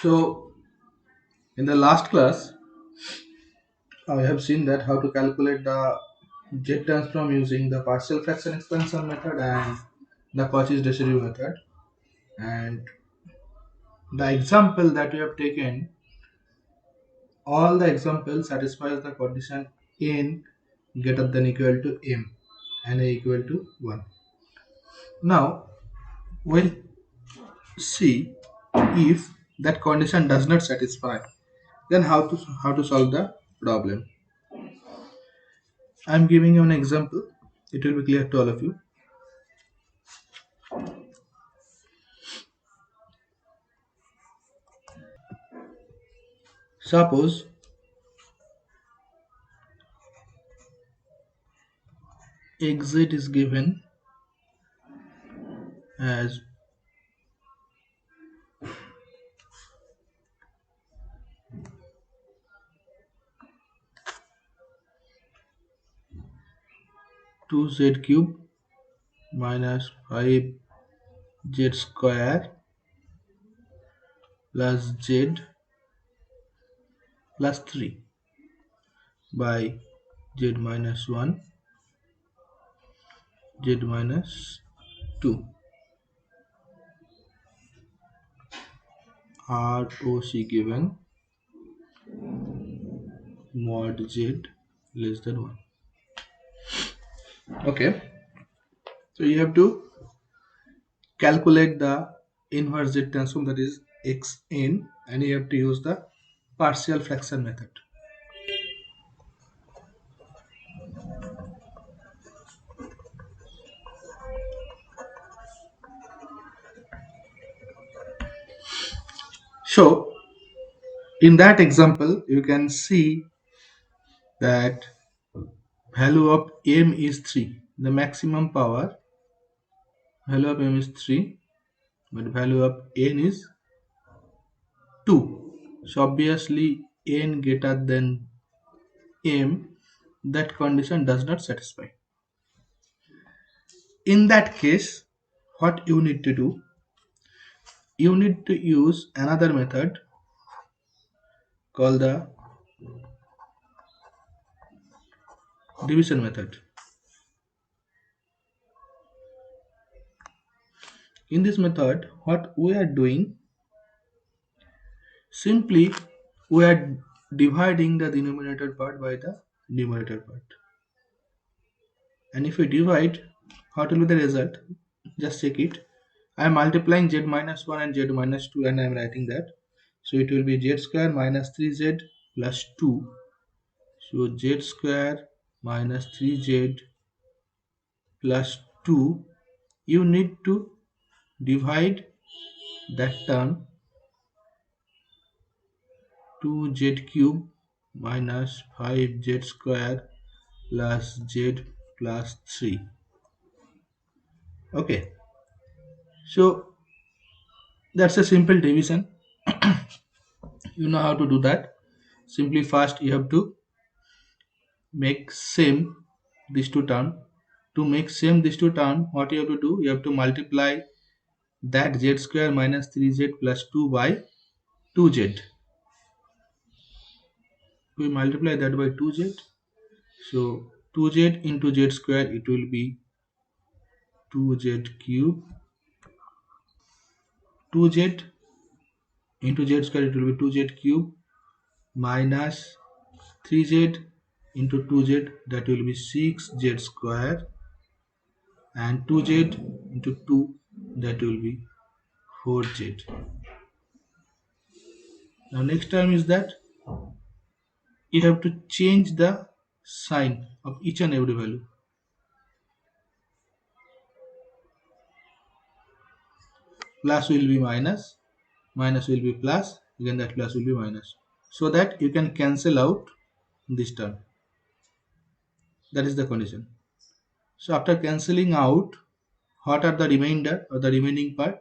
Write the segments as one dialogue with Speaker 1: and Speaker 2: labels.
Speaker 1: So in the last class, I have seen that how to calculate the jet transform using the partial fraction expansion method and the Cauchy's residue method. And the example that we have taken, all the examples satisfies the condition n greater than equal to m and a equal to 1. Now we'll see if that condition does not satisfy, then how to solve the problem. I'm giving you an example. It will be clear to all of you. Suppose exit is given as 2z cube minus 5z square plus z plus 3 by z minus 1, z minus 2. ROC given mod z less than 1. Okay, so you have to calculate the inverse z transform, that is xn, and you have to use the partial fraction method. So in that example you can see that value of m is 3, the maximum power value of m is 3, but value of n is 2. So obviously n greater than m, that condition does not satisfy. In that case, what you need to do, you need to use another method called the division method. In this method, what we are doing, simply we are dividing the denominator part by the numerator part. And if we divide, what will be the result? Just check it. I am multiplying z minus 1 and z minus 2, and I am writing that. So it will be z square minus 3z plus 2. So z square minus 3z plus 2. You need to divide that term, 2z cube minus 5z square plus z plus 3. Okay, so that's a simple division. You know how to do that. Simply first you have to make same these two term. To make same these two term, what you have to do, you have to multiply that z square minus 3z plus 2 by 2z. We multiply that by 2z. So 2z into z square, it will be 2z cube. 2z into z square, it will be 2z cube minus 3z into 2z, that will be 6z square, and 2z into 2, that will be 4z. Now next term is that you have to change the sign of each and every value. Plus will be minus, minus will be plus, again that plus will be minus, so that you can cancel out this term. That is the condition. So after cancelling out, what are the remainder or the remaining part?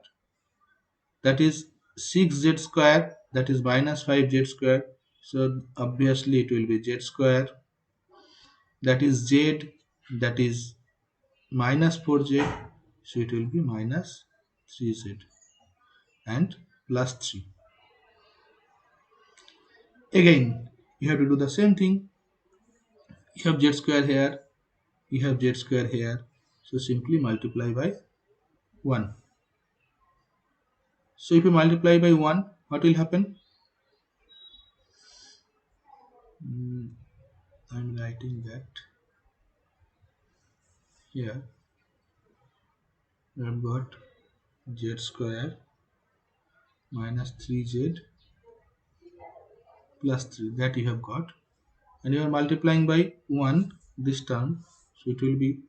Speaker 1: That is 6z square, that is minus 5z square. So obviously it will be z square, that is z, that is minus 4z, so it will be minus 3z and plus 3. Again, you have to do the same thing. You have z square here, you have z square here. So simply multiply by 1. So if you multiply by 1, what will happen? I'm writing that here. We have got z square minus 3z plus 3, that you have got, and you are multiplying by 1 this term, so it will be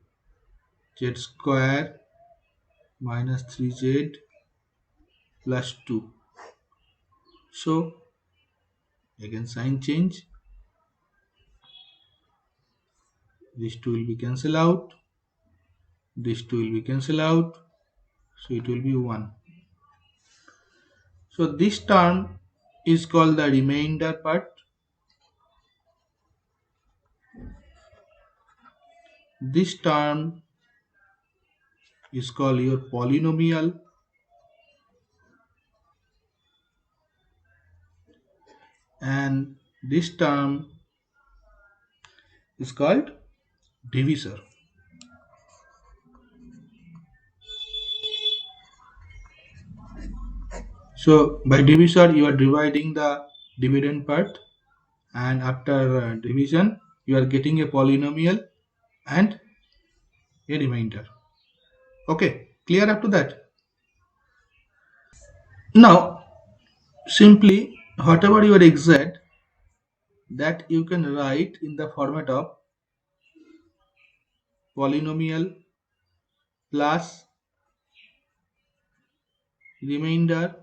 Speaker 1: z square minus 3z plus 2. So again sign change, these two will be cancel out, these two will be cancel out, so it will be 1. So this term is called the remainder part. This term is called your polynomial, and this term is called divisor. So by divisor you are dividing the dividend part, and after division you are getting a polynomial and a remainder. Okay, clear up to that? Now simply whatever your exact, that you can write in the format of polynomial plus remainder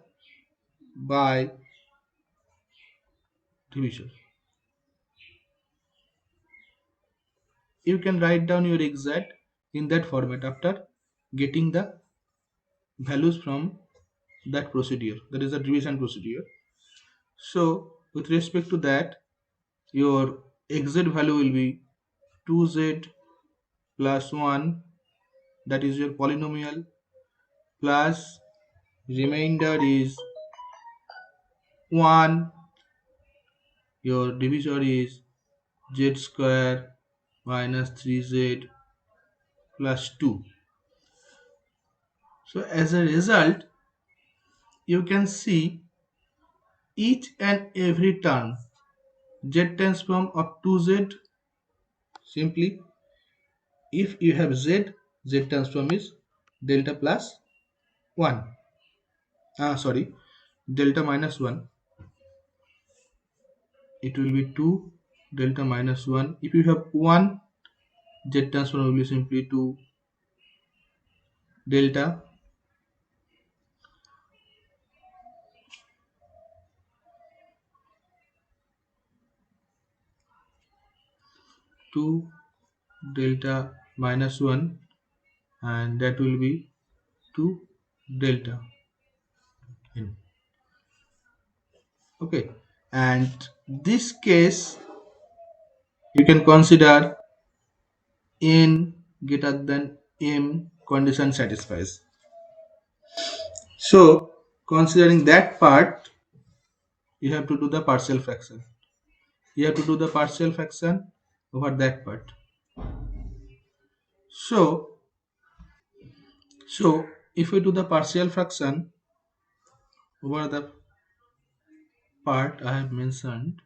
Speaker 1: by division. You can write down your exact in that format after getting the values from that procedure, that is the division procedure. So with respect to that, your exact value will be 2z plus 1, that is your polynomial, plus remainder is 1, your divisor is z square minus 3z plus 2. So as a result, you can see each and every term z transform of 2z. Simply if you have z transform is delta plus 1, sorry, delta minus 1, it will be 2, delta minus 1. If you have 1, z transform will be simply 2 delta, 2 delta minus 1, and that will be 2 delta n. Okay, and this case you can consider n greater than m condition satisfies. So considering that part, you have to do the partial fraction. You have to do the partial fraction over that part. So if we do the partial fraction over the part I have mentioned,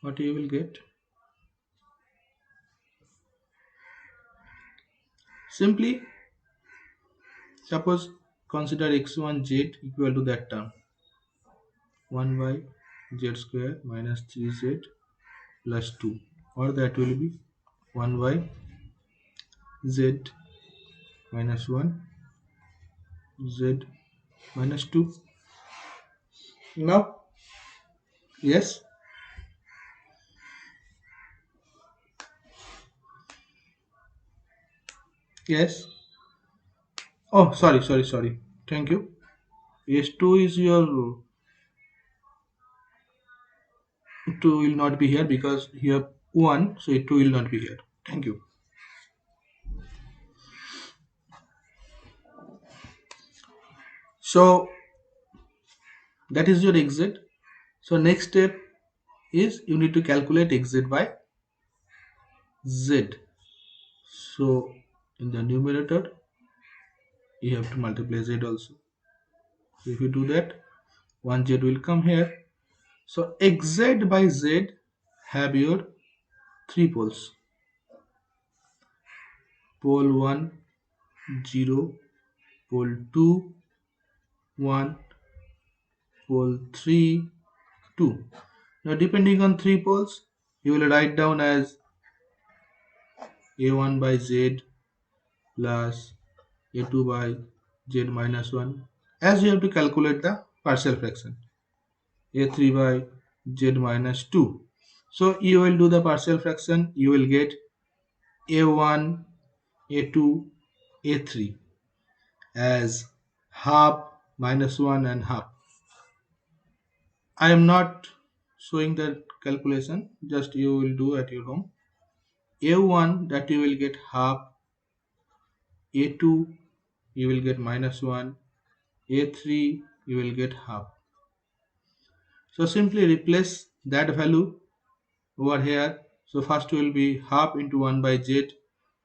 Speaker 1: what you will get? Simply suppose consider x1z equal to that term 1 by z square minus 3z plus 2, or that will be 1 by z minus 1 z minus 2. Now yes, yes, oh sorry, thank you. Yes, 2 is your 2 will not be here because here 1, so 2 will not be here. Thank you. So That is your xz. So next step is you need to calculate xz by z. So in the numerator you have to multiply z also. So if you do that, 1z will come here. So xz by z have your three poles. Pole 1, 0, pole 2, 1, pole 3, 2. Now depending on three poles, you will write down as a1 by z plus a2 by z minus 1, as you have to calculate the partial fraction, a3 by z minus 2. So you will do the partial fraction, you will get a1, a2, a3 as half, minus 1 and half. I am not showing the calculation, just you will do at your home. A1 that you will get half, A2 you will get minus 1, A3 you will get half. So simply replace that value over here. So first will be half into 1 by z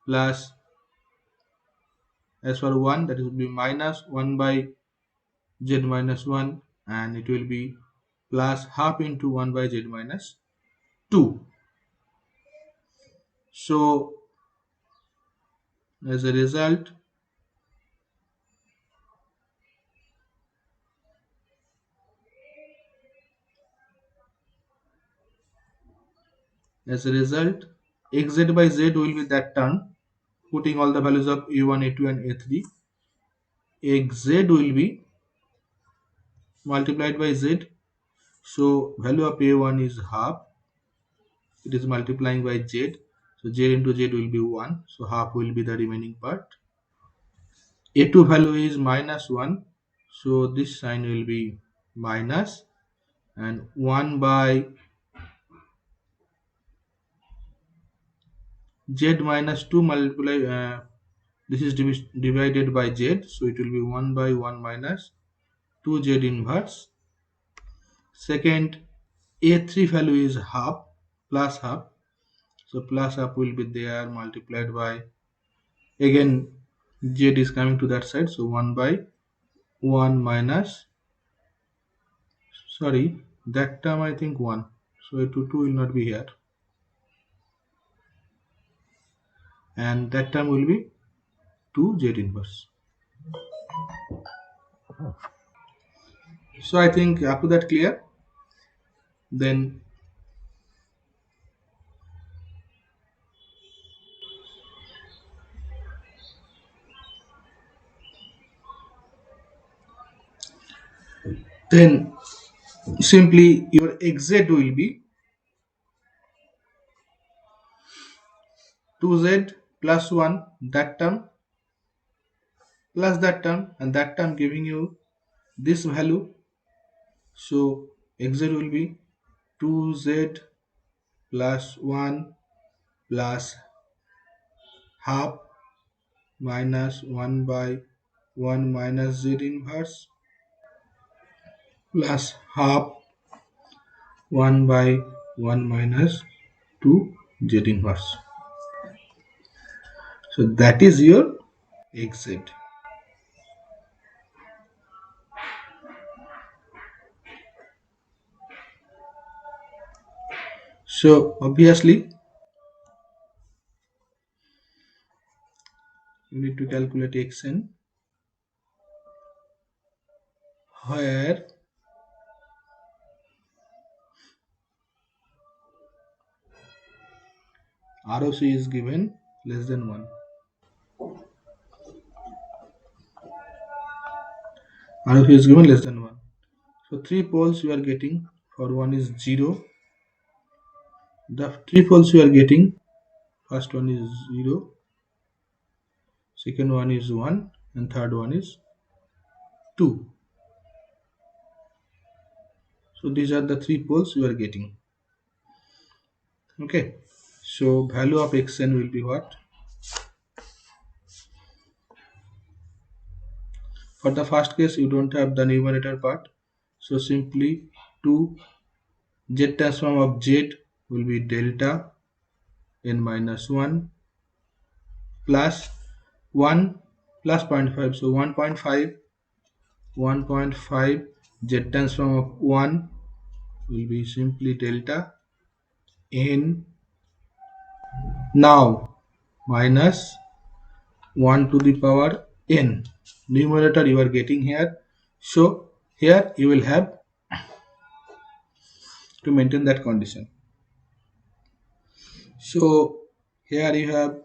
Speaker 1: plus, as for 1 that will be minus 1 by z minus 1, and it will be plus half into 1 by z minus 2. So as a result, xz by z will be that term, putting all the values of a1, a2 and a3. xz will be multiplied by z. So value of a1 is half, it is multiplying by z, so z into z will be 1, so half will be the remaining part. A2 value is minus 1, so this sign will be minus, and 1 by z minus 2 multiply, this is divided by z, so it will be 1 by 1 minus 2z inverse. Second, a3 value is half, plus half, so plus half will be there, multiplied by, again z is coming to that side, so 1 by 1 minus, sorry, that term I think 1, so a2 will not be here, and that term will be 2z inverse. So I think up to that clear. Then then simply your xz will be 2z plus 1, that term plus that term, and that term giving you this value. So xz will be 2z plus 1 plus half minus 1 by 1 minus z inverse plus half 1 by 1 minus 2 z inverse. So that is your xz. So obviously you need to calculate xn, where ROC is given less than 1. ROC is given less than 1. So 3 poles you are getting, for 1 is 0. The 3 poles you are getting, first one is 0, second one is 1, and third one is 2. So these are the 3 poles you are getting. Okay. So value of xn will be what? For the first case you don't have the numerator part, So simply 2 z transform of z will be delta n minus 1 plus 1 plus 0.5. So 1.5 z transform of 1 will be simply delta n now minus 1 to the power n. Numerator you are getting here. So here you will have to maintain that condition. So here you have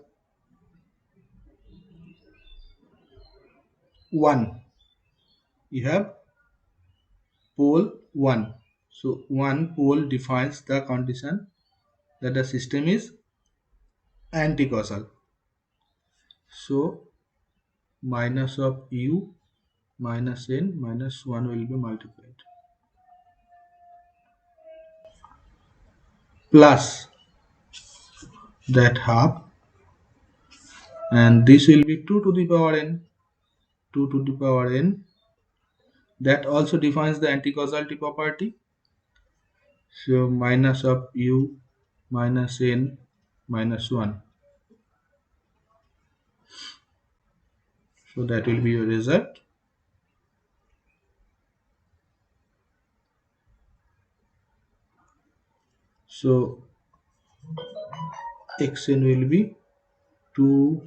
Speaker 1: 1. You have pole 1. So one pole defines the condition that the system is anticausal. So minus of u minus n minus 1 will be multiplied. Plus that half, and this will be 2 to the power n. 2 to the power n. That also defines the anticausality property. So minus of u minus n minus 1. So that will be your result. So xn will be 2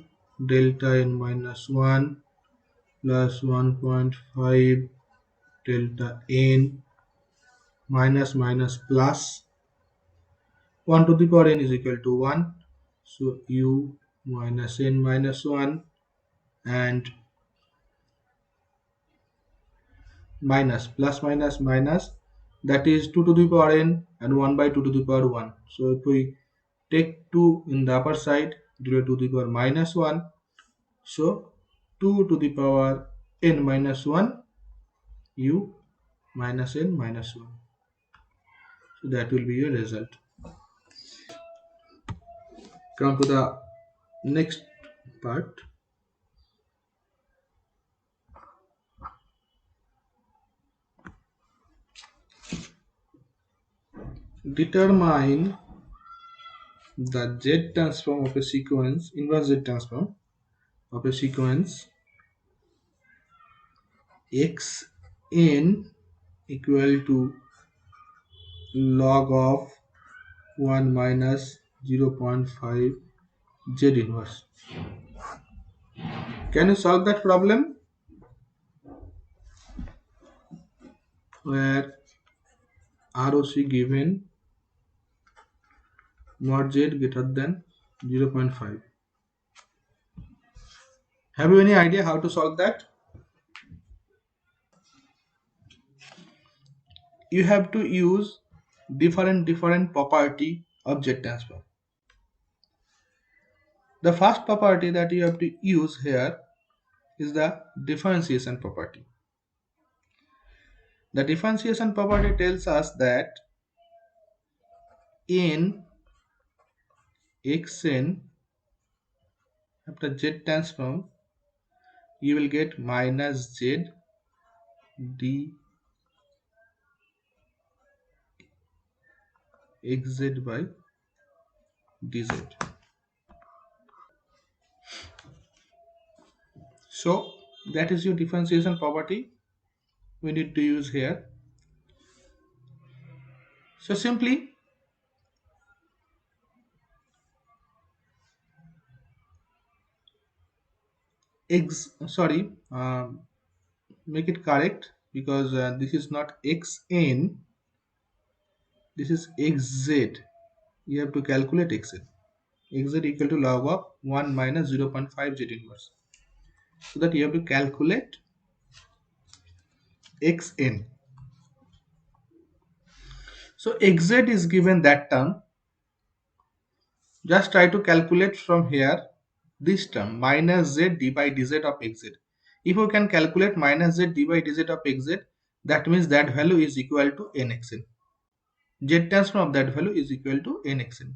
Speaker 1: delta n minus 1 plus 1.5 delta n minus minus plus 1 to the power n is equal to 1. So u minus n minus 1 and minus plus minus minus, that is 2 to the power n and 1 by 2 to the power 1. So if we take 2 in the upper side, divided to the power minus 1, so 2 to the power n minus 1 u minus n minus 1. So that will be your result. Come to the next part. Determine the z transform of a sequence, inverse z transform of a sequence x n equal to log of 1 minus 0.5 z inverse. Can you solve that problem where ROC given mod z greater than 0.5? Have you any idea how to solve that? You have to use different property of z transform. The first property that you have to use here is the differentiation property. The differentiation property tells us that in xn after z transform you will get minus z d xz by dz. So that is your differentiation property we need to use here. So simply make it correct, because this is not xn, this is xz. You have to calculate xz. Xz equal to log of 1 minus 0.5 z inverse. So that you have to calculate xn. So xz is given that term. Just try to calculate from here this term minus z d by dz of xz. If you can calculate minus z d by dz of xz, that means that value is equal to nxn. Z transform of that value is equal to nxn.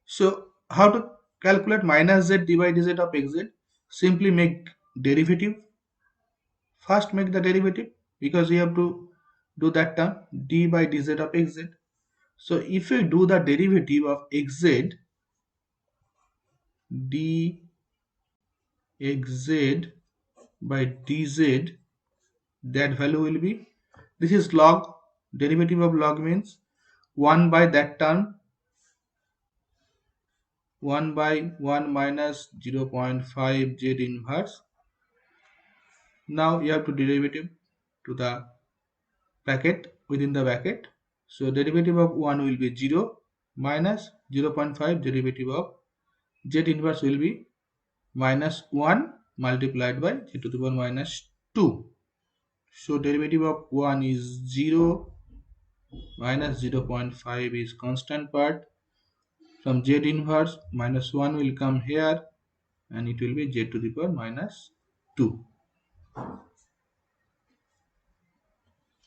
Speaker 1: So how to calculate minus z d by dz of xz? Simply make derivative. First make the derivative. because we have to do that term d by dz of xz. So if we do the derivative of xz, dxz by dz, that value will be, this is log, derivative of log means 1 by that term, 1 by 1 minus 0.5 z inverse. Now you have to derivative to the bracket, within the bracket. So derivative of 1 will be 0 minus 0.5, derivative of z inverse will be minus 1 multiplied by z to the power minus 2. So derivative of 1 is 0 minus 0.5 is constant part. From z inverse, minus 1 will come here and it will be z to the power minus 2.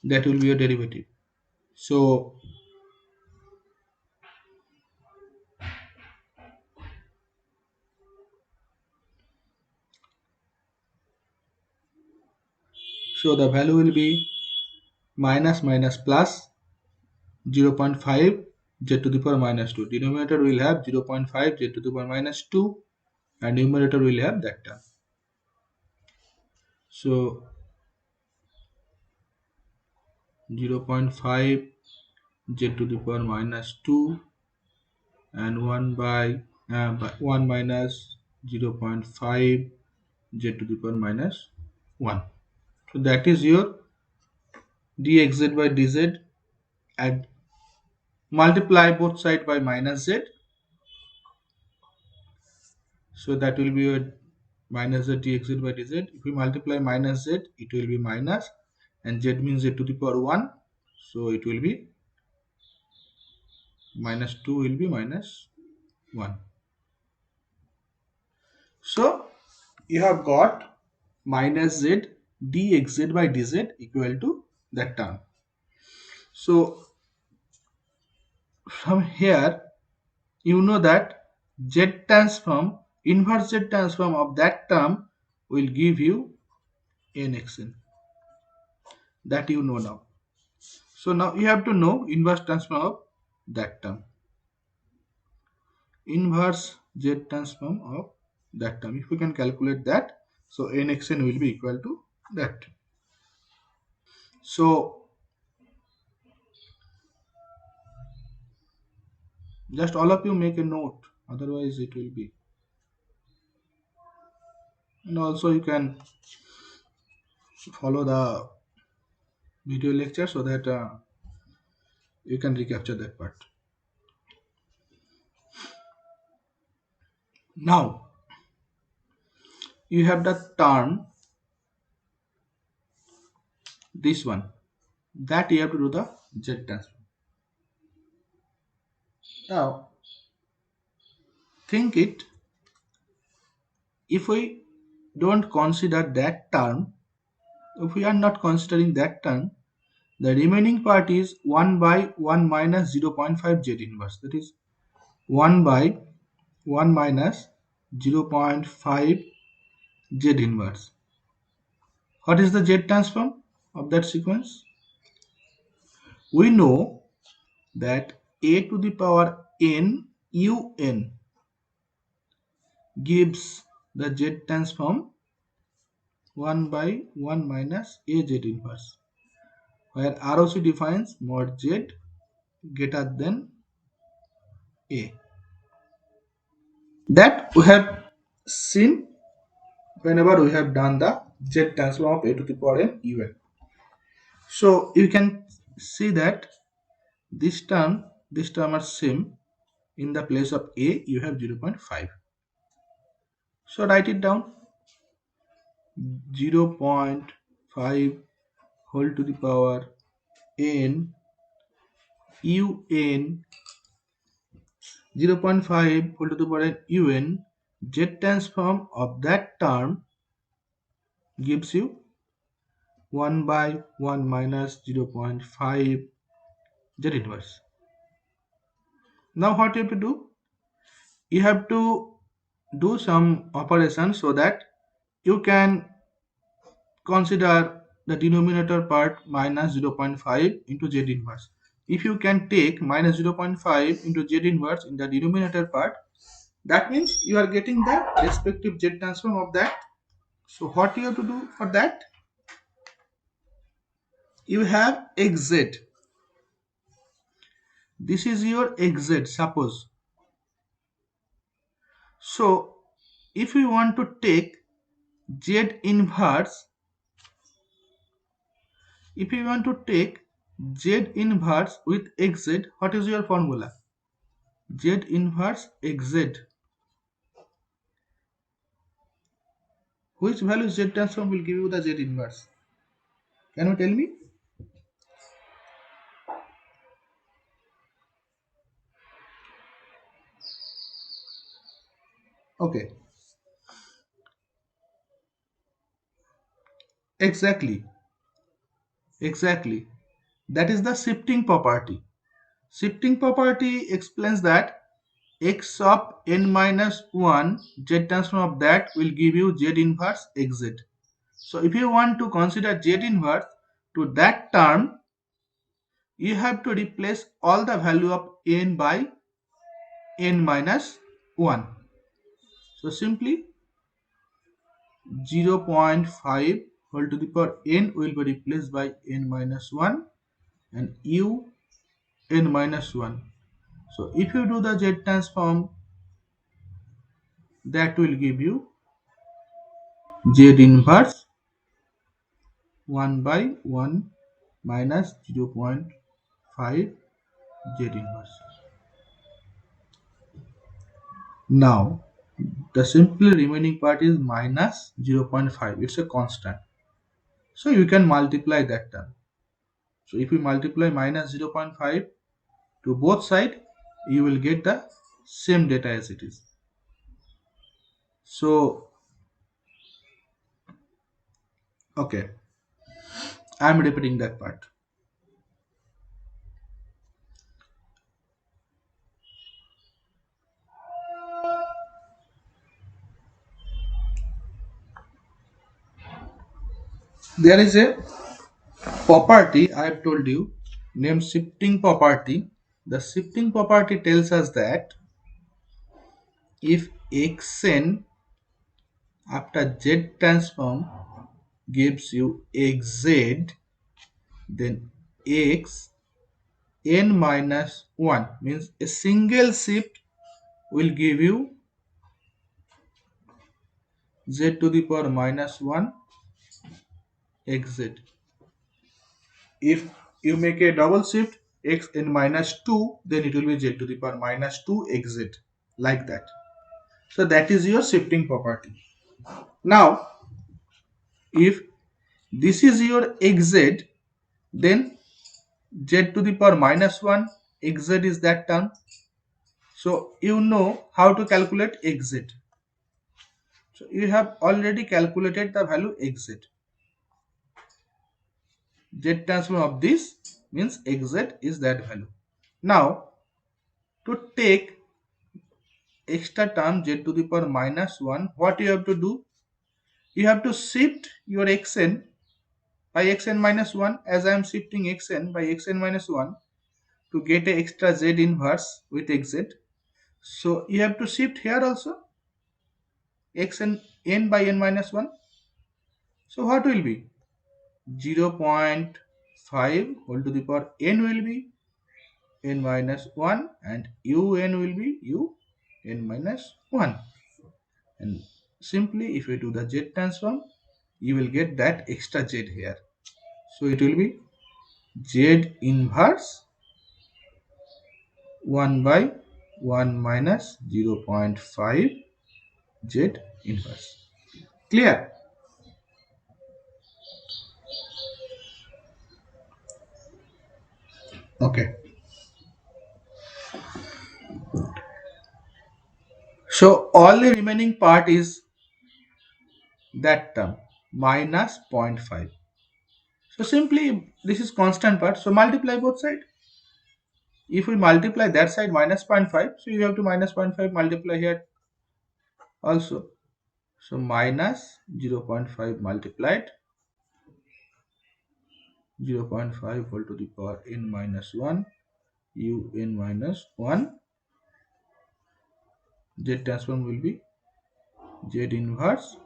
Speaker 1: That will be your derivative. So the value will be minus minus plus 0.5 z to the power minus 2. Denominator will have 0.5 z to the power minus 2 and numerator will have that term. So 0.5 z to the power minus 2 and 1 by 1 minus 0.5 z to the power minus 1. So that is your dxz by dz, and multiply both sides by minus z. So that will be your minus z dxz by dz. If we multiply minus z, it will be minus, and z means z to the power 1. So it will be minus 2 will be minus 1. So you have got minus z dxz by dz equal to that term. So from here you know that z transform, inverse z transform of that term will give you nxn. That you know now. So now you have to know inverse transform of that term. Inverse z transform of that term. If we can calculate that, so nxn will be equal to that. So just all of you make a note, otherwise it will be. And also you can follow the video lecture so that you can recapture that part. Now you have the term, this one, that you have to do the z transform. Now think it, if we don't consider that term, if we are not considering that term, the remaining part is 1 by 1 minus 0.5 z inverse, that is 1 by 1 minus 0.5 z inverse. What is the z transform of that sequence? We know that a to the power n un gives the z transform 1 by 1 minus a z inverse, where ROC defines mod z greater than a. That we have seen whenever we have done the z transform of a to the power n un. So you can see that this term are same. In the place of a you have 0.5. So write it down, 0.5 whole to the power n un, 0.5 whole to the power n un, z transform of that term gives you 1 by 1 minus 0.5 z inverse. Now what you have to do? You have to do some operation so that you can consider the denominator part minus 0.5 into z inverse. If you can take minus 0.5 into z inverse in the denominator part, that means you are getting the respective z transform of that. So what you have to do for that? You have xz. This is your xz, suppose. So if we want to take z inverse, if you want to take z inverse with xz, what is your formula? Z inverse xz. Which value z transform will give you the z inverse? Can you tell me? Okay, exactly, exactly. That is the shifting property. Shifting property explains that x of n minus 1 z transform of that will give you z inverse xz. So if you want to consider z inverse to that term, you have to replace all the value of n by n minus 1. So simply 0.5 whole to the power n will be replaced by n minus 1 and u n minus 1. So if you do the z transform, that will give you z inverse 1 by 1 minus 0.5 z inverse. Now the simple remaining part is minus 0.5. It's a constant. So you can multiply that term. So if you multiply minus 0.5 to both sides, you will get the same data as it is. So okay, I am repeating that part. There is a property I have told you named shifting property. The shifting property tells us that if xn after z transform gives you xz, then x n minus 1 means a single shift will give you z to the power minus 1 xz. If you make a double shift x n minus 2, then it will be z to the power minus 2 xz, like that. So that is your shifting property. Now if this is your xz, then z to the power minus 1 xz is that term. So you know how to calculate xz. So you have already calculated the value xz. Z transform of this means xz is that value. Now to take extra term z to the power minus 1, what you have to do? You have to shift your xn by xn minus 1, as I am shifting xn by xn minus 1 to get a extra z inverse with xz. So you have to shift here also xn n by n minus 1. So what will be? 0.5 whole to the power n will be n minus 1 and un will be un minus 1. And simply if we do the z transform, you will get that extra z here. So it will be z inverse 1 by 1 minus 0.5 z inverse. Clear? Okay. So only remaining part is that term minus 0.5. So simply this is constant part. So multiply both sides. If we multiply that side minus 0.5, so you have to minus 0.5 multiply here also. So minus 0.5 multiplied 0.5 whole to the power n minus 1 u n minus 1. Z transform will be Z inverse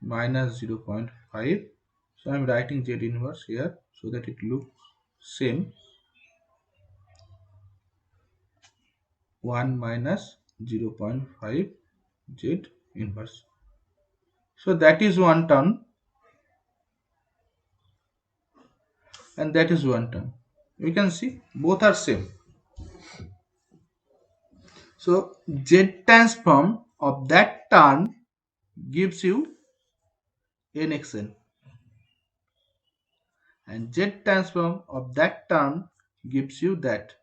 Speaker 1: minus 0.5. So I am writing Z inverse here so that it looks same. 1 minus 0.5 Z inverse. So that is one term and that is one term. You can see both are same. So Z transform of that term gives you nxn and Z transform of that term gives you that.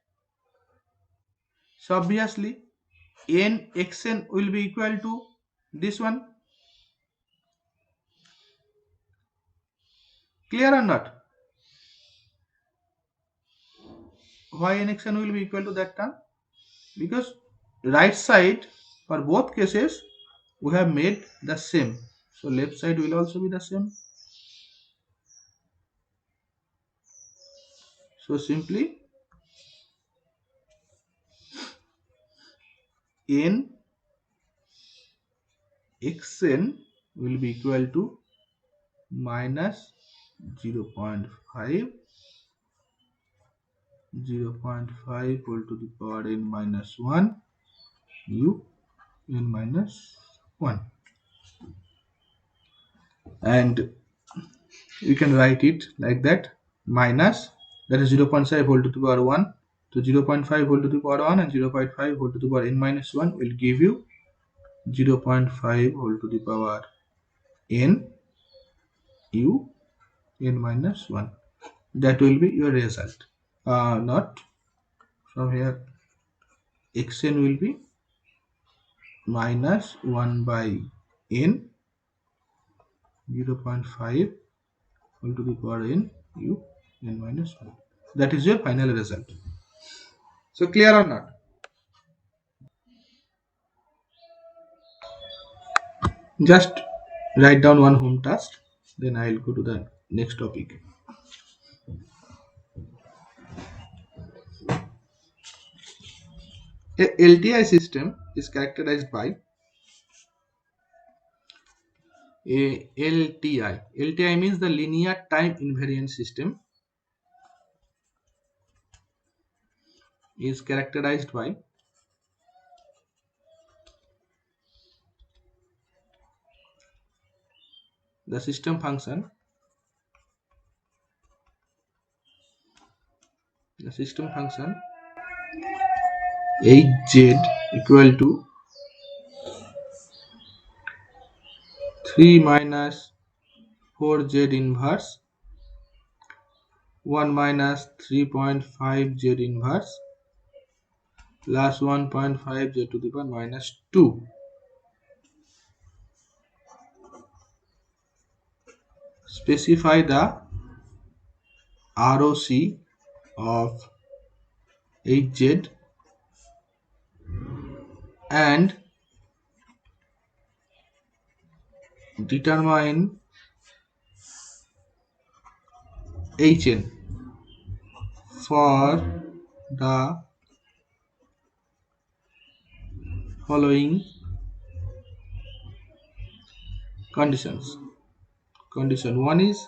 Speaker 1: So obviously nxn will be equal to this one. Clear or not? Why nxn will be equal to that term? Because right side for both cases we have made the same. So left side will also be the same. So simply n xn will be equal to minus 0.5 whole to the power n minus 1 u n minus 1, and you can write it like that. Minus, that is 0.5 whole to the power 1 to 0.5 whole to the power 1 and 0.5 whole to the power n minus 1 will give you 0.5 whole to the power n u n minus 1. That will be your result. Not from here, xn will be minus 1 by n 0.5 whole to the power n u n minus 1. That is your final result. So clear or not? Just write down one home task, then I will go to the next topic. A LTI system is characterized by a LTI. LTI means the linear time invariant system is characterized by the system function hz equal to 3 minus 4z inverse 1 minus 3.5z inverse plus 1.5z to the power minus 2. Specify the ROC of hz and determine hn for the following conditions. Condition 1 is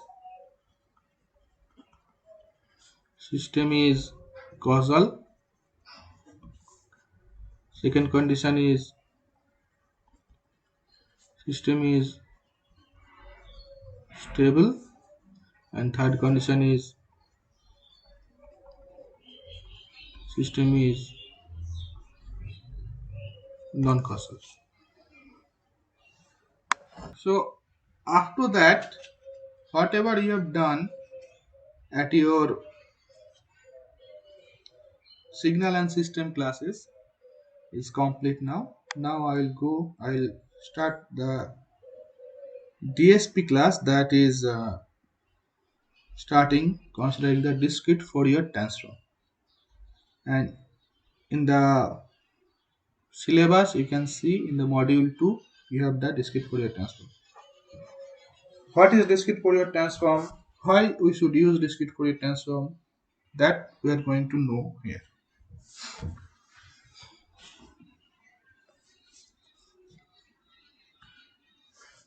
Speaker 1: system is causal. Second condition is system is stable, and third condition is system is non-causal. So after that, whatever you have done at your signal and system classes is complete now. Now I will start the DSP class, that is starting considering the discrete Fourier transform. And in the syllabus you can see in the module 2 you have the discrete Fourier transform. What is discrete Fourier transform? why we should use discrete Fourier transform, that we are going to know here.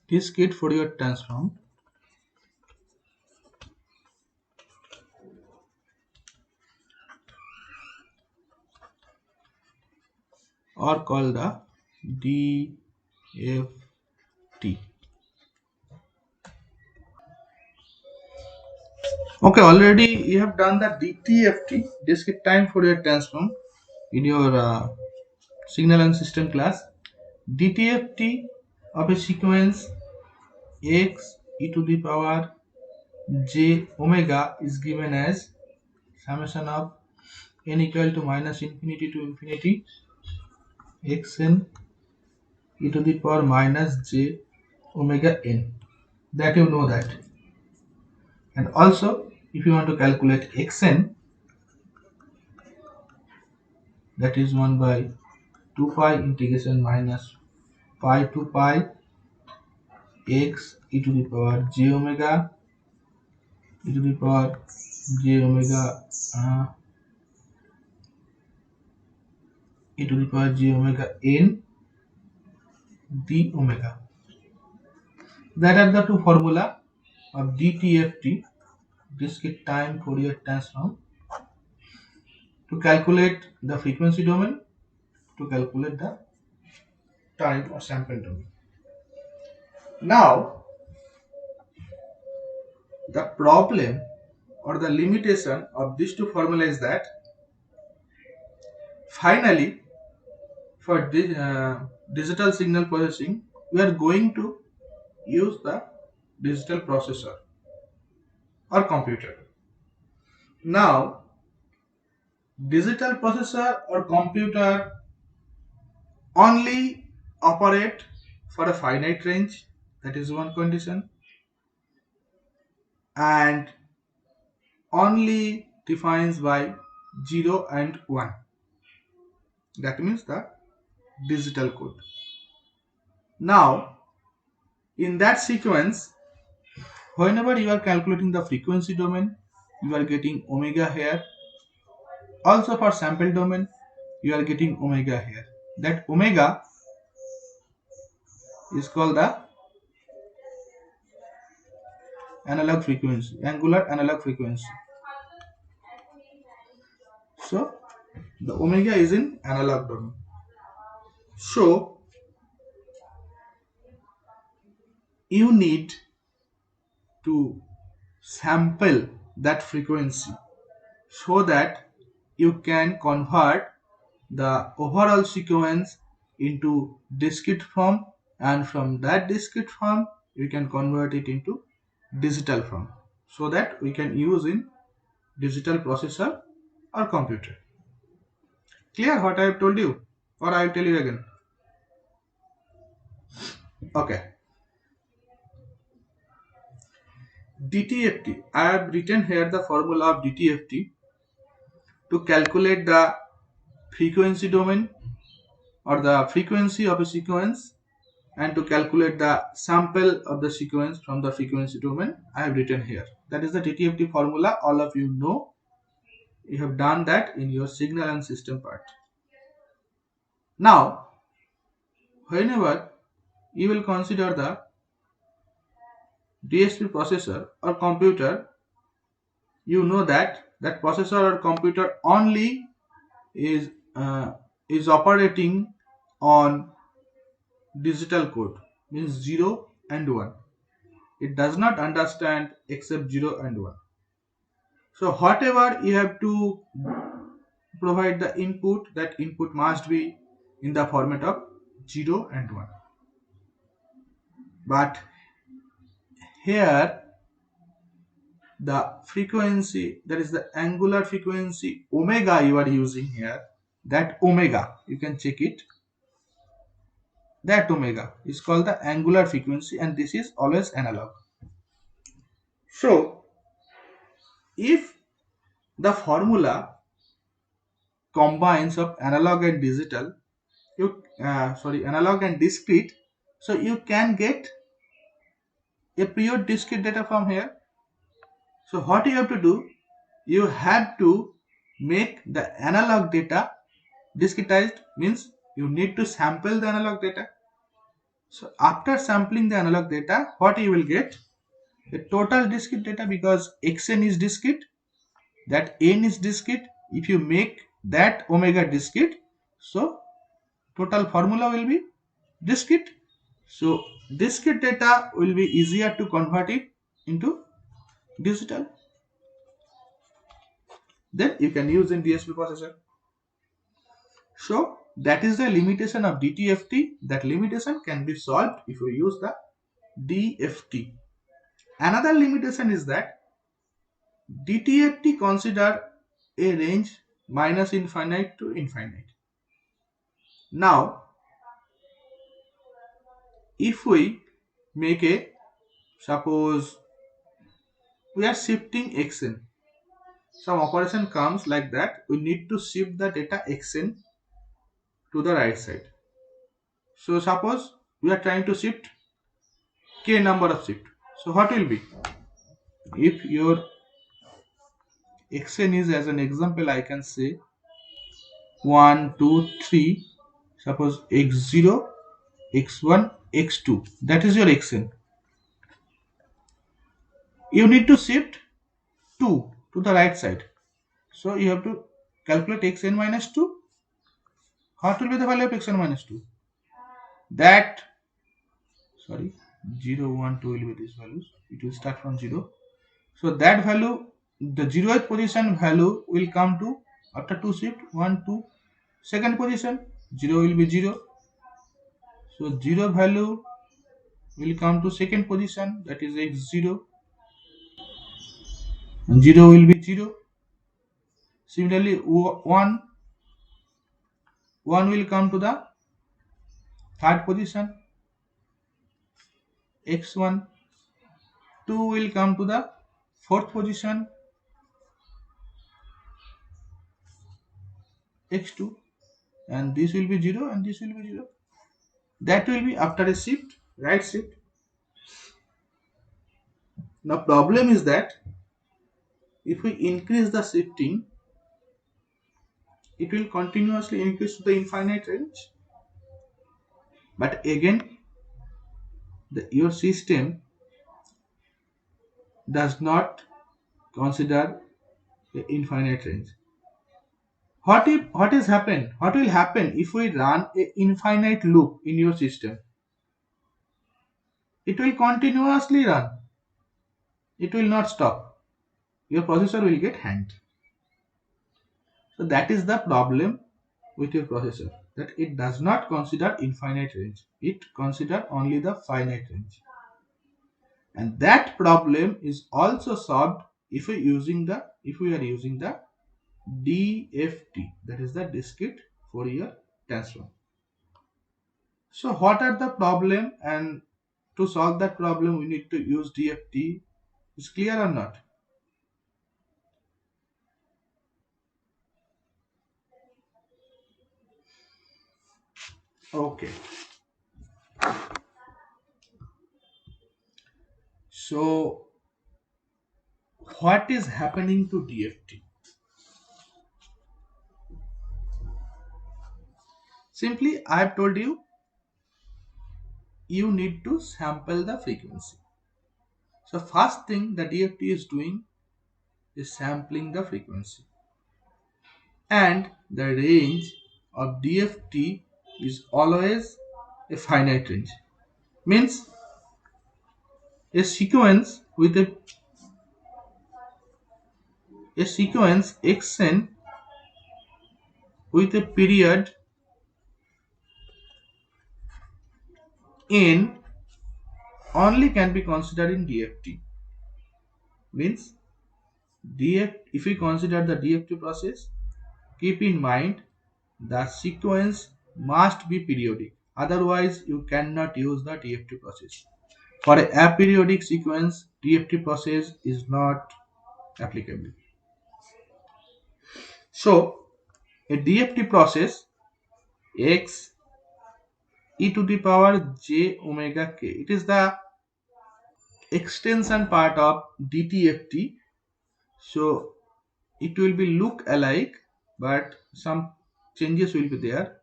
Speaker 1: Discrete Fourier transform are called the DFT. Okay, already you have done the DTFT, discrete time Fourier transform, in your signal and system class. DTFT of a sequence x e to the power j omega is given as summation of n equal to minus infinity to infinity xn e to the power minus j omega n. That you know that. And also, if you want to calculate xn, that is 1 by 2 pi integration minus pi to pi x e to the power j omega e to the power j omega uh, e to the power j omega n d omega. That are the two formula of DTFT, discrete time Fourier transform, to calculate the frequency domain, to calculate the time or sample domain. Now, the problem or the limitation of these two formula is that finally, for digital signal processing, we are going to use the digital processor or computer. Now, digital processor or computer only operate for a finite range, that is one condition, and only defines by 0 and 1. That means the digital code. Now, in that sequence, whenever you are calculating the frequency domain, you are getting omega here. Also for sample domain, you are getting omega here. That omega is called the analog frequency, angular analog frequency. So, the omega is in analog domain. So, you need to sample that frequency so that you can convert the overall sequence into discrete form, and from that discrete form you can convert it into digital form so that we can use in digital processor or computer. Clear what I have told you, or I will tell you again? Okay. DTFT, I have written here the formula of DTFT to calculate the frequency domain or the frequency of a sequence, and to calculate the sample of the sequence from the frequency domain. I have written here. That is the DTFT formula. All of you know. You have done that in your signal and system part. Now, whenever you will consider the DSP processor or computer, you know that that processor or computer only is operating on digital code, means 0 and 1. It does not understand except 0 and 1. So whatever you have to provide the input, that input must be in the format of 0 and 1. But here the frequency, that is the angular frequency omega you are using here, that omega, you can check it, that omega is called the angular frequency, and this is always analog. So if the formula combines of analog and digital, analog and discrete, so you can get a pure discrete data from here, So what you have to do, you have to make the analog data discretized, means you need to sample the analog data. So after sampling the analog data, what you will get? The total discrete data, because xn is discrete, that n is discrete. If you make that omega discrete, so total formula will be discrete. So discrete data will be easier to convert it into digital. Then you can use in DSP processor. So that is the limitation of DTFT. That limitation can be solved if you use the DFT. Another limitation is that DTFT consider a range minus infinite to infinite. Now, if we make a, suppose we are shifting xn, some operation comes like that, we need to shift the data xn to the right side. So suppose we are trying to shift k number of shift. So what will be? If your xn is, as an example, I can say 1, 2, 3, suppose x0, x1, x2, that is your xn. You need to shift 2 to the right side. So you have to calculate xn minus 2. What will be the value of xn minus 2? That, sorry, 0, 1, 2 will be these values. It will start from 0. So that value, the 0th position value will come to, after 2 shift, 1, 2, second position, 0 will be 0. So 0 value will come to second position, that is x0, and 0 will be 0. Similarly 1 will come to the third position, x1. 2 will come to the fourth position, x2, and this will be 0 and this will be 0. That will be after a shift, right shift. Now problem is that if we increase the shifting, it will continuously increase to the infinite range. But again, your system does not consider the infinite range. What is happen? What will happen if we run an infinite loop in your system? It will continuously run. It will not stop. Your processor will get hanged. So that is the problem with your processor, that it does not consider infinite range. It consider only the finite range. And that problem is also solved if we are using the DFT, that is the discrete Fourier transform. So what are the problem, and to solve that problem we need to use DFT? Is clear or not? Okay. So what is happening to DFT? Simply, I have told you, you need to sample the frequency. So first thing the DFT is doing is sampling the frequency. And the range of DFT is always a finite range. Means a sequence with a sequence xn with a period n only can be considered in DFT. Means if we consider the DFT process, keep in mind the sequence must be periodic. Otherwise, you cannot use the DFT process. For a aperiodic sequence, DFT process is not applicable. So, a DFT process x e to the power j omega k. It is the extension part of DTFT, So it will be look alike, but some changes will be there.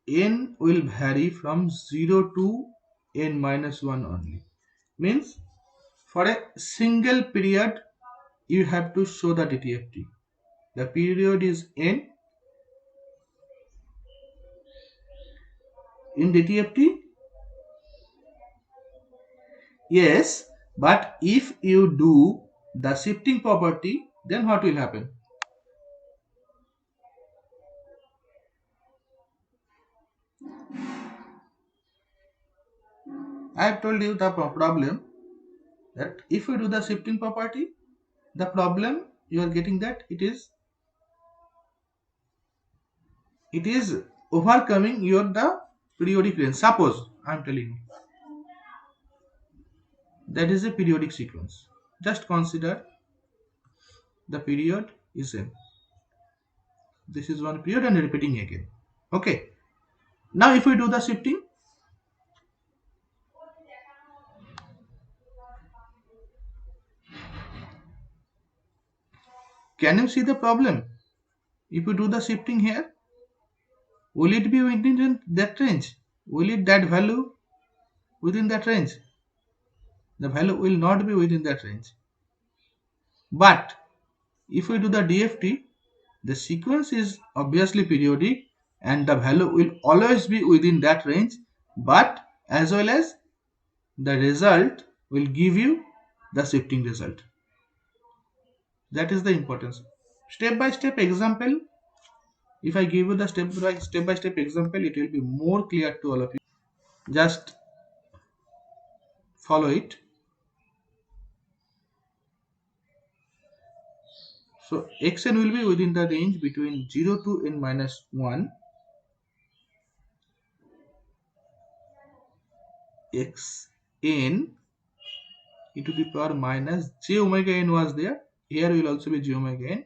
Speaker 1: N will vary from 0 to n minus 1 only. Means for a single period you have to show the DTFT. The period is n. In DTFT, yes, but if you do the shifting property, then what will happen? I have told you the problem that if you do the shifting property, the problem you are getting that it is overcoming your the periodic range. Suppose I am telling you that is a periodic sequence. Just consider the period is n. This is one period and repeating again. Okay. Now if we do the shifting, can you see the problem? If you do the shifting here, will it be within that range? Will it that value within that range? The value will not be within that range. But if we do the DFT, the sequence is obviously periodic and the value will always be within that range, but as well as the result will give you the shifting result. That is the importance. Step by step example, if I give you the step by step example, it will be more clear to all of you. Just follow it. So xn will be within the range between 0 to n minus 1. Xn e to the power minus j omega n was there. Here will also be j omega n.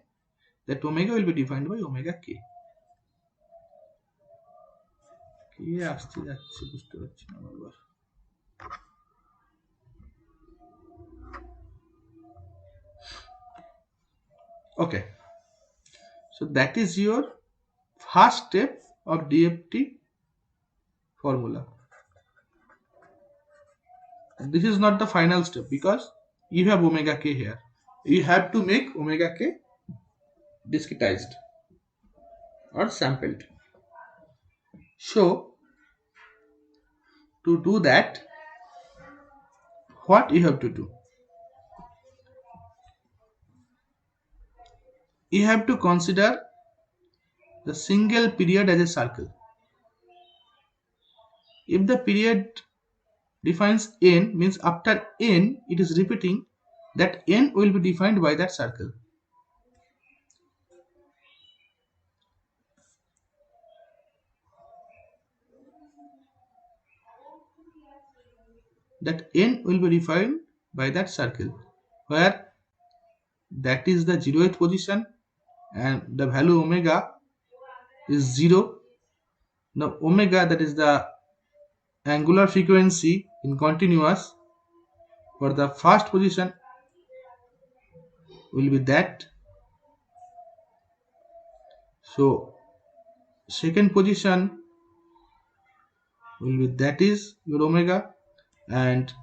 Speaker 1: That omega will be defined by omega k. Okay. So that is your first step of DFT formula. This is not the final step because you have omega k here. You have to make omega k discretized or sampled. So to do that, what you have to do? You have to consider the single period as a circle. If the period defines n, means after n it is repeating, that n will be defined by that circle. That n will be defined by that circle, where that is the 0th position and the value omega is 0. Now omega, that is the angular frequency in continuous, for the first position will be that. So second position will be that is your omega, and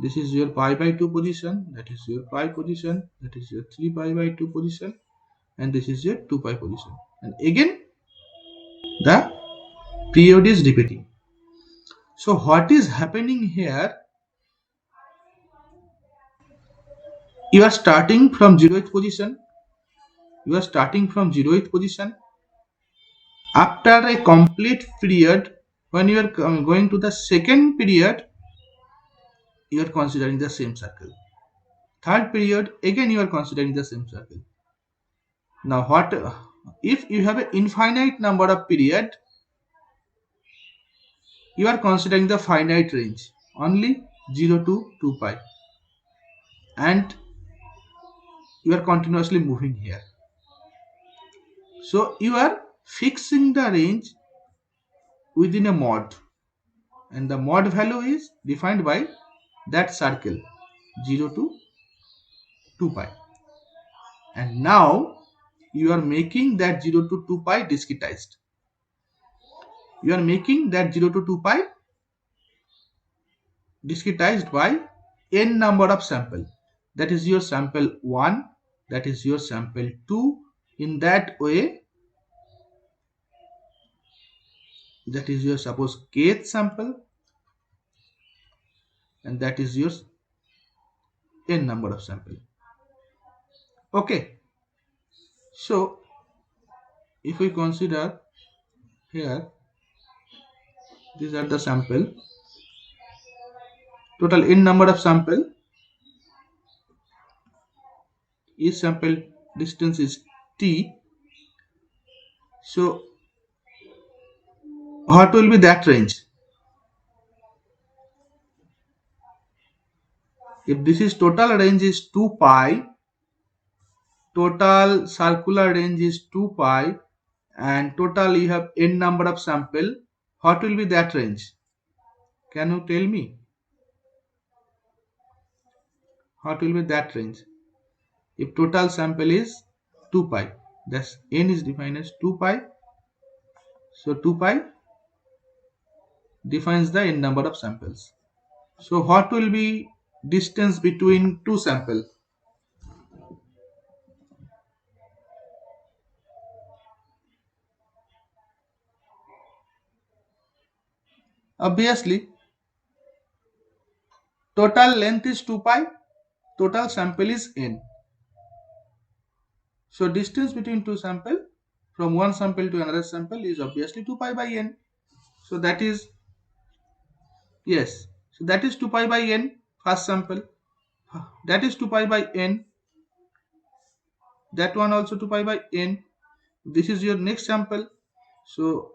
Speaker 1: this is your pi by 2 position, that is your pi position, that is your 3 pi by 2 position, and this is your 2 pi position, and again the period is repeating. So what is happening here? You are starting from 0th position. You are starting from 0th position. After a complete period, when you are going to the second period, you are considering the same circle. Third period, again you are considering the same circle. Now what if you have an infinite number of period? You are considering the finite range, only 0 to 2 pi, and you are continuously moving here. So you are fixing the range within a mod, and the mod value is defined by that circle 0 to 2 pi. And now you are making that 0 to 2 pi discretized. You are making that 0 to 2 pi discretized by n number of sample. That is your sample 1, that is your sample 2. In that way, that is your suppose kth sample, and that is your n number of sample. Okay, so if we consider here, these are the sample, total n number of sample, each sample distance is t. So what will be that range? If this is total range is 2 pi, total circular range is 2 pi, and total you have n number of sample, what will be that range? Can you tell me? What will be that range? If total sample is 2 pi, that's n is defined as 2 pi. So 2 pi defines the n number of samples. So what will be distance between two sample? Obviously, total length is 2 pi, total sample is n. So distance between two sample, from one sample to another sample, is obviously 2 pi by n. So that is, yes, so that is 2 pi by n, first sample. That is 2 pi by n. That one also 2 pi by n. This is your next sample. So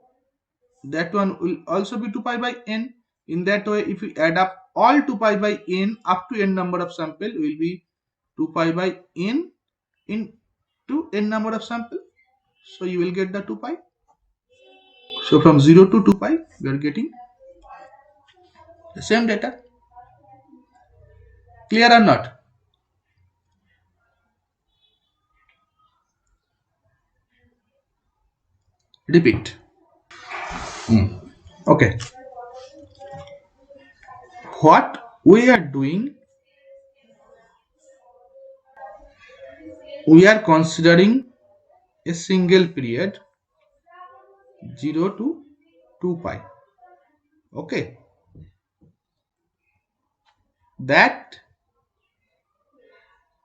Speaker 1: that one will also be 2 pi by n. In that way, if we add up all 2 pi by n up to n number of sample, will be 2 pi by n into n number of sample. So you will get the 2 pi. So from 0 to 2 pi, we are getting the same data. Clear or not? Repeat. Okay. What we are doing, we are considering a single period 0 to 2 pi. Okay. That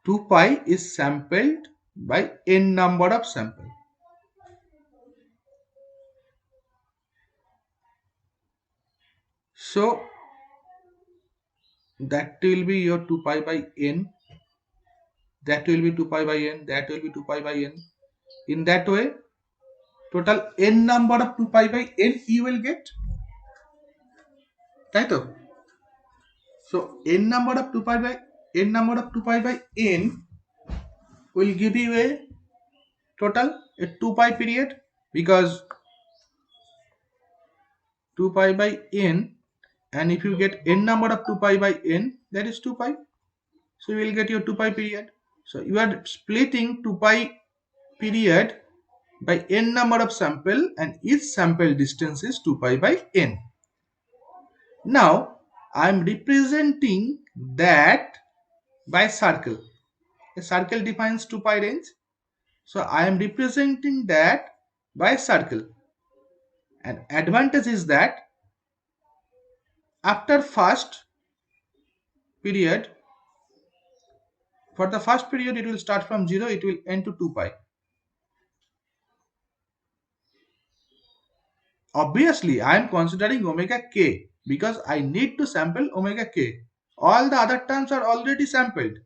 Speaker 1: 2 pi is sampled by n number of sample. So that will be your 2 pi by n, that will be 2 pi by n, that will be 2 pi by n. In that way, total n number of 2 pi by n you will get. Right? So n number of 2 pi by n will give you a total a 2 pi period, because 2 pi by n, and if you get n number of 2 pi by n, that is 2 pi. So you will get your 2 pi period. So you are splitting 2 pi period by n number of sample, and each sample distance is 2 pi by n. Now I am representing that by circle. A circle defines 2 pi range. So I am representing that by circle. And advantage is that after first period, for the first period it will start from 0, it will end to 2 pi. Obviously, I am considering omega k because I need to sample omega k. All the other terms are already sampled.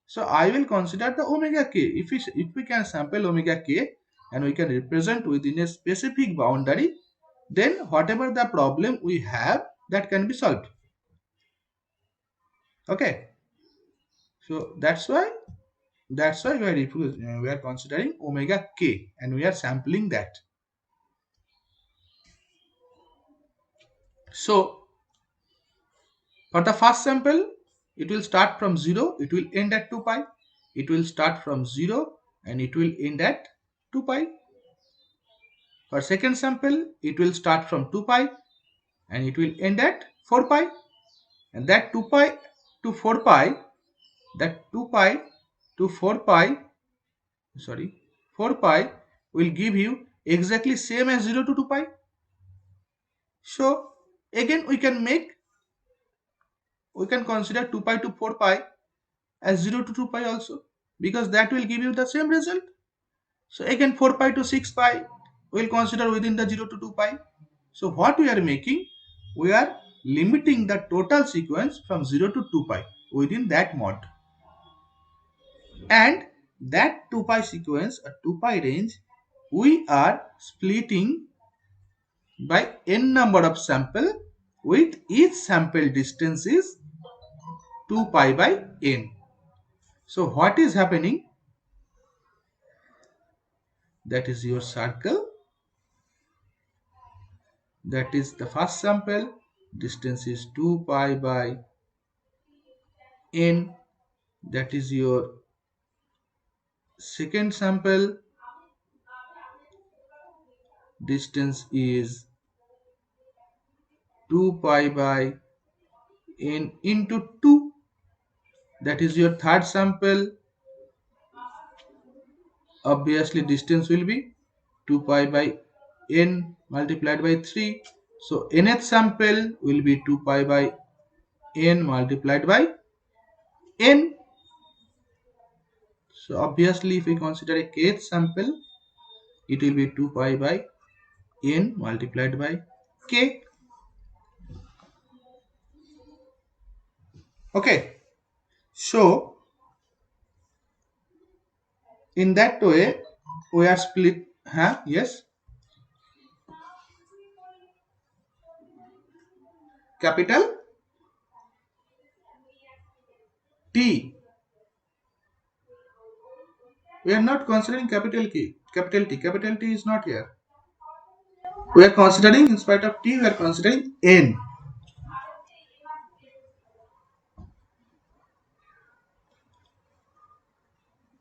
Speaker 1: So I will consider the omega k. If we can sample omega k and we can represent within a specific boundary, then whatever the problem we have, that can be solved. Okay. So that's why we are considering omega k and we are sampling that. So for the first sample, It will start from 0, it will end at 2 pi. It will start from 0 and it will end at 2 pi. For second sample, it will start from 2 pi and it will end at 4 pi. And that 2 pi to 4 pi, that 2 pi to 4 pi, 4 pi will give you exactly same as 0 to 2 pi. So again we can consider 2 pi to 4 pi as 0 to 2 pi also, because that will give you the same result. So again 4 pi to 6 pi we will consider within the 0 to 2 pi. So what we are making, we are limiting the total sequence from 0 to 2 pi within that mod. And that 2 pi sequence, a 2 pi range, we are splitting by n number of sample, with each sample distance is 2 pi by n. So what is happening? That is your circle. That is the first sample. Distance is 2 pi by n. That is your second sample. Distance is 2 pi by n into 2. That is your third sample. Obviously distance will be 2 pi by n multiplied by 3. So nth sample will be 2 pi by n multiplied by n. So obviously if we consider a kth sample, it will be 2 pi by n multiplied by k. Okay, so in that way we are split. Yes, capital T. We are not considering capital T. Capital T is not here. We are considering, in spite of T, we are considering N.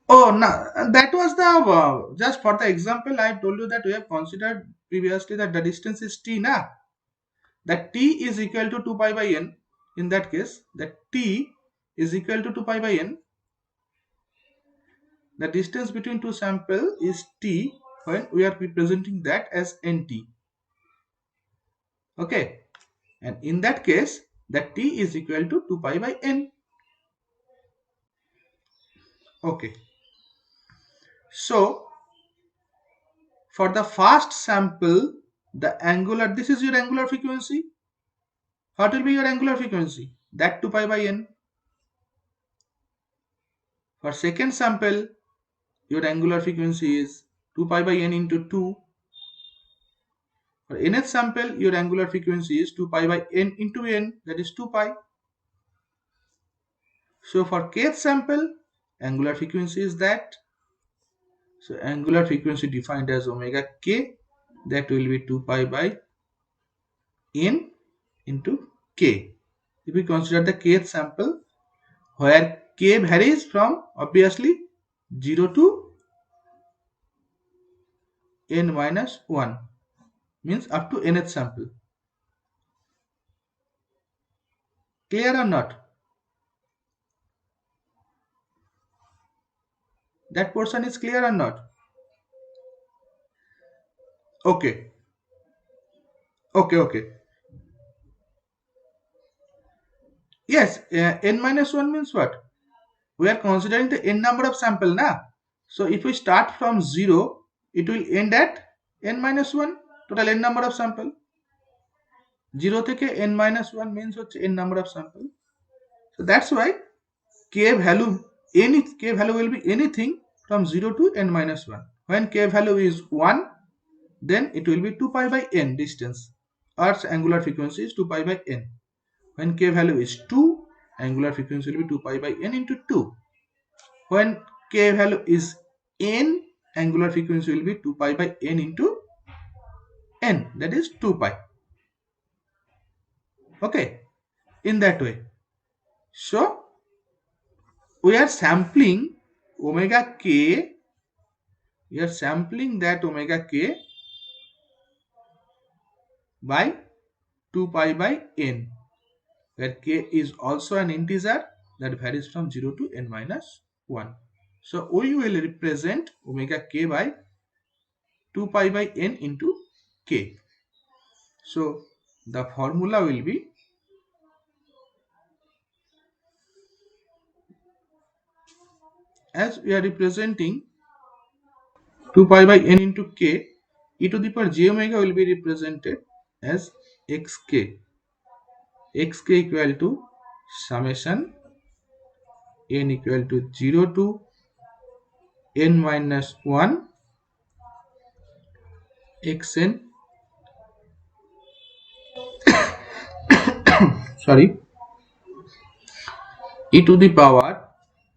Speaker 1: Oh, no, that was the just for the example. I told you that we have considered previously that the distance is T. Na, that T is equal to 2 pi by n. In that case, that T is equal to 2 pi by n. The distance between two samples is T when we are representing that as NT. Okay, and in that case, that T is equal to 2 pi by n. Okay, so for the first sample, the angular, this is your angular frequency. What will be your angular frequency? That 2 pi by n. For second sample, your angular frequency is 2 pi by n into 2. For nth sample, your angular frequency is 2 pi by n into n, that is 2 pi. So for kth sample, angular frequency is that. So angular frequency defined as omega k, that will be 2 pi by n into k. If we consider the kth sample, where k varies from obviously 0 to n minus 1, means up to nth sample. Clear or not? That portion is clear or not? Okay. Okay. Yes, n minus 1 means what? We are considering the n number of sample, na? So if we start from 0, it will end at n minus 1, total n number of sample. 0 থেকে n minus 1 means n number of sample. So that's why k value will be anything from 0 to n minus 1. When k value is 1, then it will be 2 pi by n distance. Earth's angular frequency is 2 pi by n. When k value is 2, angular frequency will be 2 pi by n into 2. When k value is n, angular frequency will be 2 pi by n into n, that is 2 pi. Okay, in that way. So we are sampling omega k, we are sampling that omega k by 2 pi by n, where k is also an integer that varies from 0 to n minus 1. So we will represent omega k by 2 pi by n into k. So the formula will be, as we are representing 2 pi by n into k, e to the power j omega will be represented as xk. Xk equal to summation n equal to 0 to n minus 1 xn, sorry, e to the power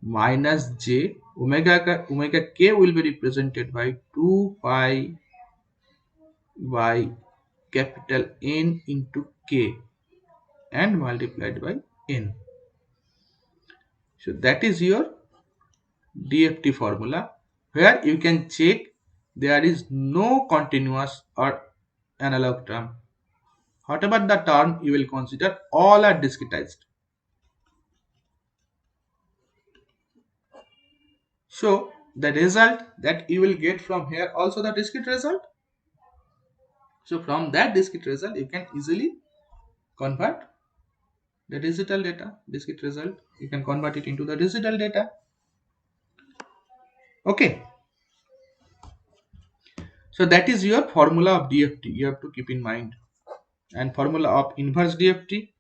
Speaker 1: minus j omega k will be represented by 2 pi by capital N into k and multiplied by n. So that is your DFT formula, where you can check there is no continuous or analog term. Whatever the term you will consider, all are discretized. So the result that you will get from here also the discrete result. So from that discrete result you can easily convert the digital data. Discrete result you can convert it into the digital data. Okay. So that is your formula of DFT. You have to keep in mind. And formula of inverse DFT.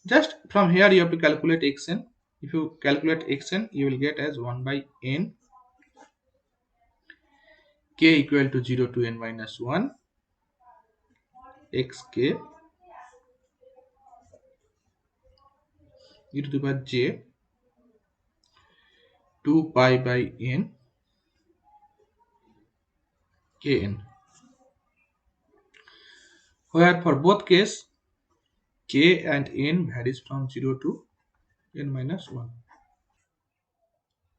Speaker 1: Just from here you have to calculate xn. If you calculate xn, you will get as 1 by n, k equal to 0 to n minus 1, xk e to the power j 2 pi by n kn, where for both case k and n varies from 0 to n minus 1.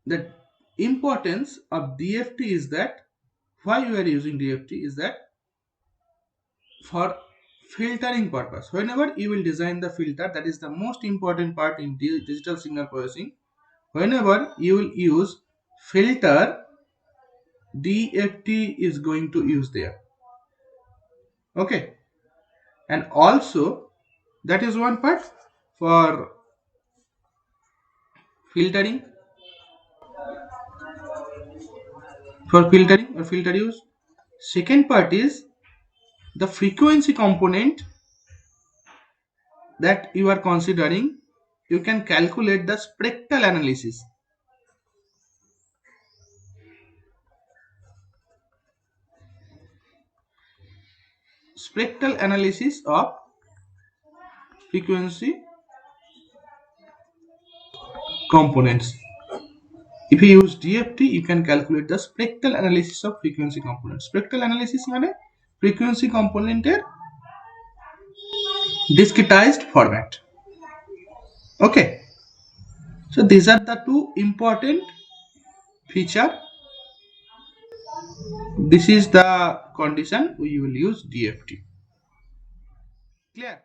Speaker 1: The importance of DFT is that, why you are using DFT is that for filtering purpose. Whenever you will design the filter, that is the most important part in digital signal processing. Whenever you will use filter, DFT is going to use there. Okay, and also that is one part for filtering, or filter use. Second part is the frequency component that you are considering. You can calculate the spectral analysis. Spectral analysis of frequency components. If you use DFT, you can calculate the spectral analysis of frequency components. Spectral analysis মানে frequency componenটের discretized format. Okay, so these are the two important feature. This is the condition we will use DFT. Clear?